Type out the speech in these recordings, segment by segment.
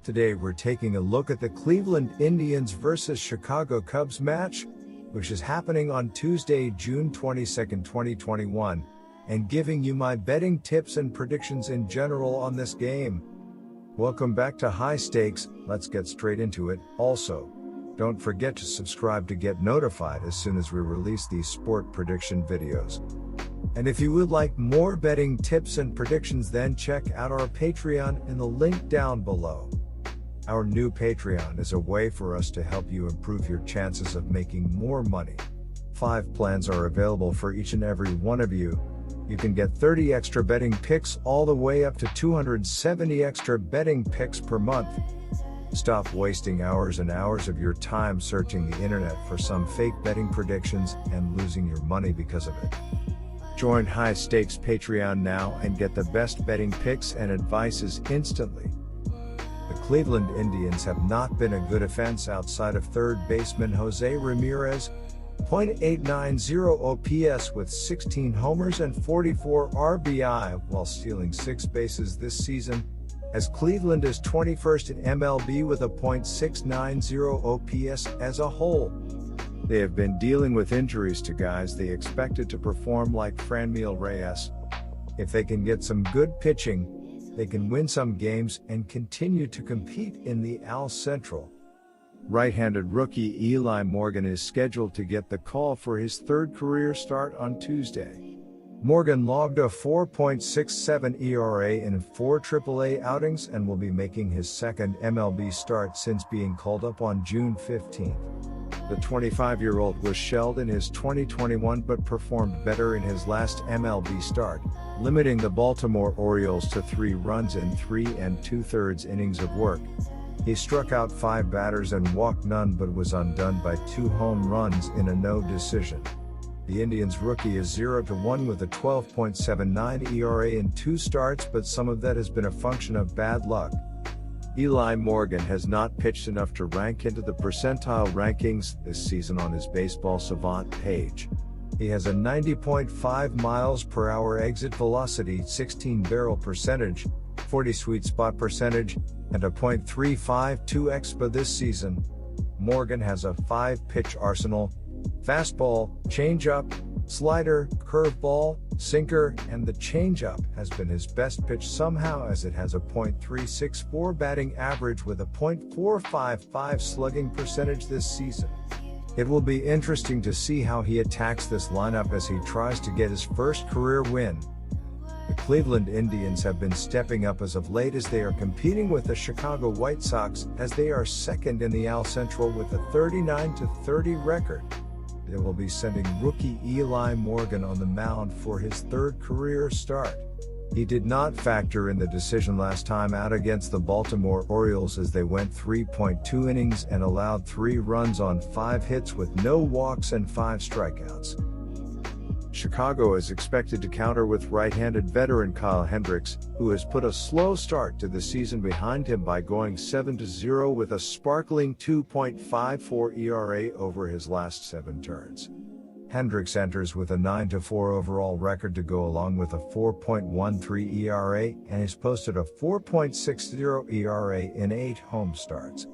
Today we're taking a look at the Cleveland Indians vs Chicago Cubs match, which is happening on Tuesday, June 22, 2021, and giving you my betting tips and predictions in general on this game. Welcome back to High Stakes. Let's get straight into it. Also, don't forget to subscribe to get notified as soon as we release these sport prediction videos. And if you would like more betting tips and predictions, then check out our Patreon in the link down below. Our new Patreon is a way for us to help you improve your chances of making more money. 5 plans are available for each and every one of you. You can get 30 extra betting picks all the way up to 270 extra betting picks per month. Stop wasting hours and hours of your time searching the internet for some fake betting predictions and losing your money because of it. Join High Stakes Patreon now and get the best betting picks and advices instantly. The Cleveland Indians have not been a good offense outside of third baseman Jose Ramirez, .890 OPS with 16 homers and 44 RBI while stealing 6 bases this season, as Cleveland is 21st in MLB with a .690 OPS as a whole. They have been dealing with injuries to guys they expected to perform like Franmil Reyes. If they can get some good pitching, they can win some games and continue to compete in the AL Central. Right-handed rookie Eli Morgan is scheduled to get the call for his third career start on Tuesday. Morgan logged a 4.67 ERA in 4 AAA outings and will be making his second MLB start since being called up on June 15. The 25-year-old was shelled in his 2021 but performed better in his last MLB start, limiting the Baltimore Orioles to 3 runs in 3 2/3 innings of work. He struck out 5 batters and walked none but was undone by 2 home runs in a no decision. The Indians rookie is 0-1 with a 12.79 ERA in 2 starts, but some of that has been a function of bad luck. Eli Morgan has not pitched enough to rank into the percentile rankings this season on his Baseball Savant page. He has a 90.5 miles per hour exit velocity, 16 barrel percentage, 40 sweet spot percentage, and a .352 xBA this season. Morgan has a 5-pitch arsenal: fastball, changeup, slider, curveball, sinker, and the changeup has been his best pitch somehow, as it has a .364 batting average with a .455 slugging percentage this season. It will be interesting to see how he attacks this lineup as he tries to get his first career win. The Cleveland Indians have been stepping up as of late as they are competing with the Chicago White Sox, as they are second in the AL Central with a 39-30 record. They will be sending rookie Eli Morgan on the mound for his third career start. He did not factor in the decision last time out against the Baltimore Orioles, as they went 3.2 innings and allowed 3 runs on 5 hits with no walks and 5 strikeouts. Chicago is expected to counter with right-handed veteran Kyle Hendricks, who has put a slow start to the season behind him by going 7-0 with a sparkling 2.54 ERA over his last 7 turns. Hendricks enters with a 9-4 overall record to go along with a 4.13 ERA and has posted a 4.60 ERA in 8 home starts.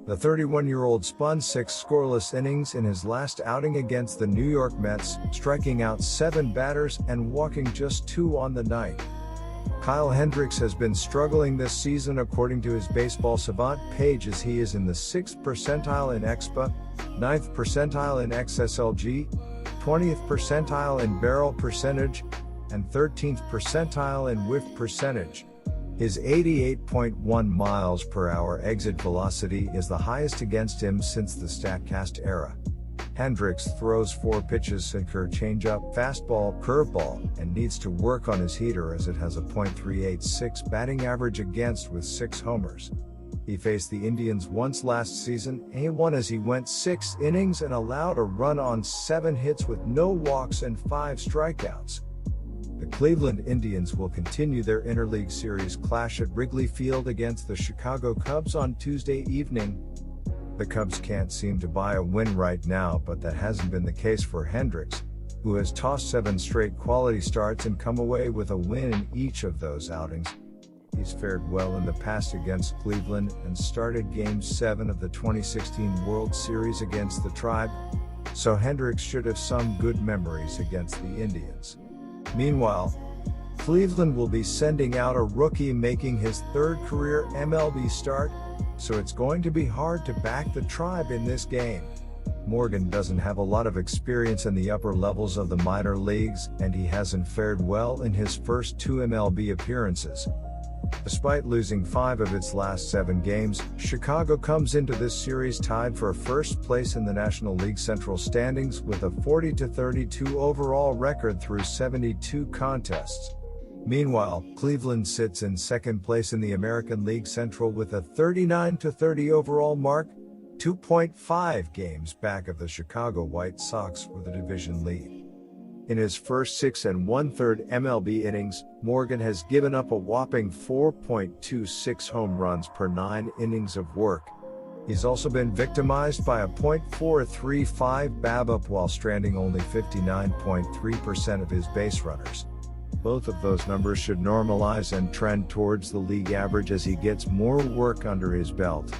The 31-year-old spun 6 scoreless innings in his last outing against the New York Mets, striking out 7 batters and walking just 2 on the night. Kyle Hendricks has been struggling this season according to his Baseball Savant page, as he is in the 6th percentile in xBA, 9th percentile in xSLG, 20th percentile in barrel percentage, and 13th percentile in whiff percentage. His 88.1 miles per hour exit velocity is the highest against him since the StatCast era. Hendricks throws 4 pitches: sinker, changeup, fastball, curveball, and needs to work on his heater, as it has a .386 batting average against with 6 homers. He faced the Indians once last season, and he won as he went 6 innings and allowed a run on 7 hits with no walks and 5 strikeouts. The Cleveland Indians will continue their interleague series clash at Wrigley Field against the Chicago Cubs on Tuesday evening. The Cubs can't seem to buy a win right now, but that hasn't been the case for Hendricks, who has tossed 7 straight quality starts and come away with a win in each of those outings. He's fared well in the past against Cleveland and started Game 7 of the 2016 World Series against the Tribe, so Hendricks should have some good memories against the Indians. Meanwhile, Cleveland will be sending out a rookie making his third career MLB start, so it's going to be hard to back the Tribe in this game. Morgan doesn't have a lot of experience in the upper levels of the minor leagues, and he hasn't fared well in his first 2 MLB appearances. Despite losing 5 of its last 7 games, Chicago comes into this series tied for first place in the National League Central standings with a 40-32 overall record through 72 contests. Meanwhile, Cleveland sits in second place in the American League Central with a 39-30 overall mark, 2.5 games back of the Chicago White Sox for the division lead. In his first 6 1/3 MLB innings, Morgan has given up a whopping 4.26 home runs per 9 innings of work. He's also been victimized by a .435 BABIP while stranding only 59.3% of his base runners. Both of those numbers should normalize and trend towards the league average as he gets more work under his belt.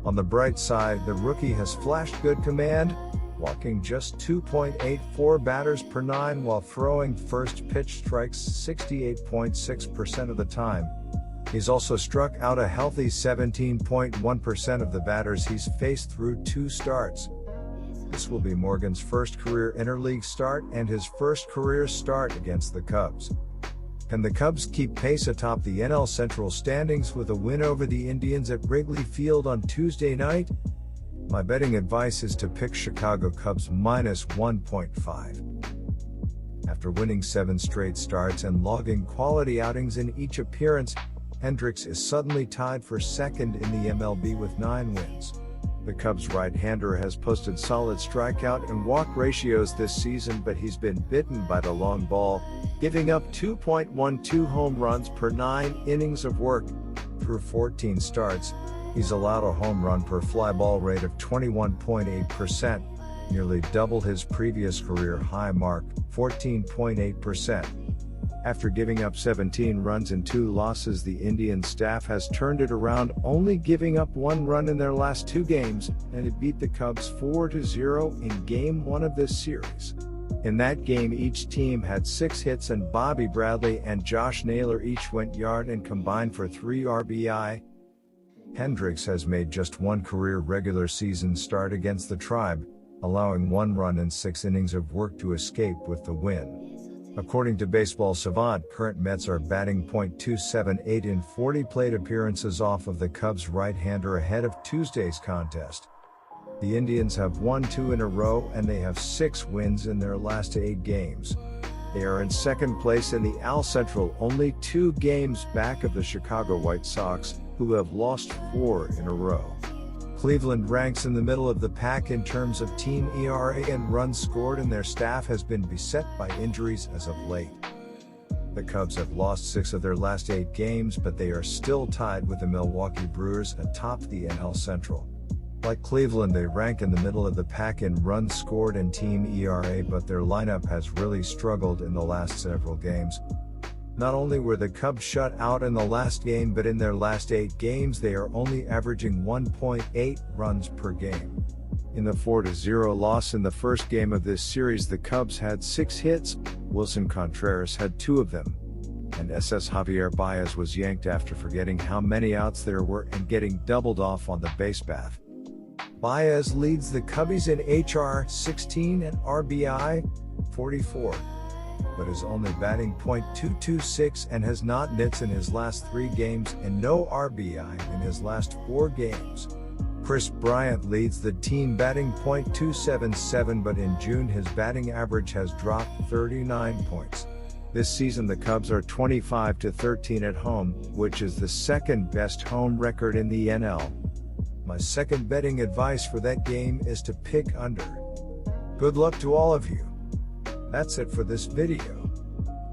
On the bright side, the rookie has flashed good command, walking just 2.84 batters per 9 while throwing first pitch strikes 68.6% of the time. He's also struck out a healthy 17.1% of the batters he's faced through 2 starts. This will be Morgan's first career interleague start and his first career start against the Cubs. Can the Cubs keep pace atop the NL Central standings with a win over the Indians at Wrigley Field on Tuesday night? My betting advice is to pick Chicago Cubs minus 1.5. After winning 7 straight starts and logging quality outings in each appearance, Hendricks is suddenly tied for second in the MLB with 9 wins. The Cubs right-hander has posted solid strikeout and walk ratios this season, but he's been bitten by the long ball, giving up 2.12 home runs per 9 innings of work. Through 14 starts, he's allowed a home run per fly ball rate of 21.8%, nearly double his previous career high mark, 14.8%. After giving up 17 runs in 2 losses, the Indian staff has turned it around, only giving up 1 run in their last 2 games, and it beat the Cubs 4-0 in Game 1 of this series. In that game, each team had 6 hits and Bobby Bradley and Josh Naylor each went yard and combined for 3 RBI. Hendricks has made just 1 career regular season start against the Tribe, allowing 1 run in 6 innings of work to escape with the win. According to Baseball Savant, current Mets are batting .278 in 40 plate appearances off of the Cubs right-hander ahead of Tuesday's contest. The Indians have won 2 in a row and they have 6 wins in their last 8 games. They are in second place in the AL Central, only 2 games back of the Chicago White Sox, who have lost 4 in a row. Cleveland ranks in the middle of the pack in terms of team ERA and runs scored, and their staff has been beset by injuries as of late. The Cubs have lost 6 of their last 8 games, but they are still tied with the Milwaukee Brewers atop the NL Central. Like Cleveland, they rank in the middle of the pack in runs scored and team ERA, but their lineup has really struggled in the last several games. Not only were the Cubs shut out in the last game, but in their last 8 games they are only averaging 1.8 runs per game. In the 4-0 loss in the first game of this series, the Cubs had 6 hits, Wilson Contreras had 2 of them, and SS Javier Baez was yanked after forgetting how many outs there were and getting doubled off on the base path. Baez leads the Cubbies in HR 16 and RBI 44. But is only batting .226 and has not hits in his last 3 games and no RBI in his last 4 games. Chris Bryant leads the team batting .277, but in June his batting average has dropped 39 points. This season the Cubs are 25-13 at home, which is the second best home record in the NL. My second betting advice for that game is to pick under. Good luck to all of you. That's it for this video.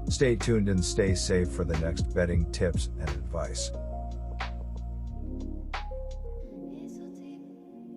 Stay tuned and stay safe for the next betting tips and advice.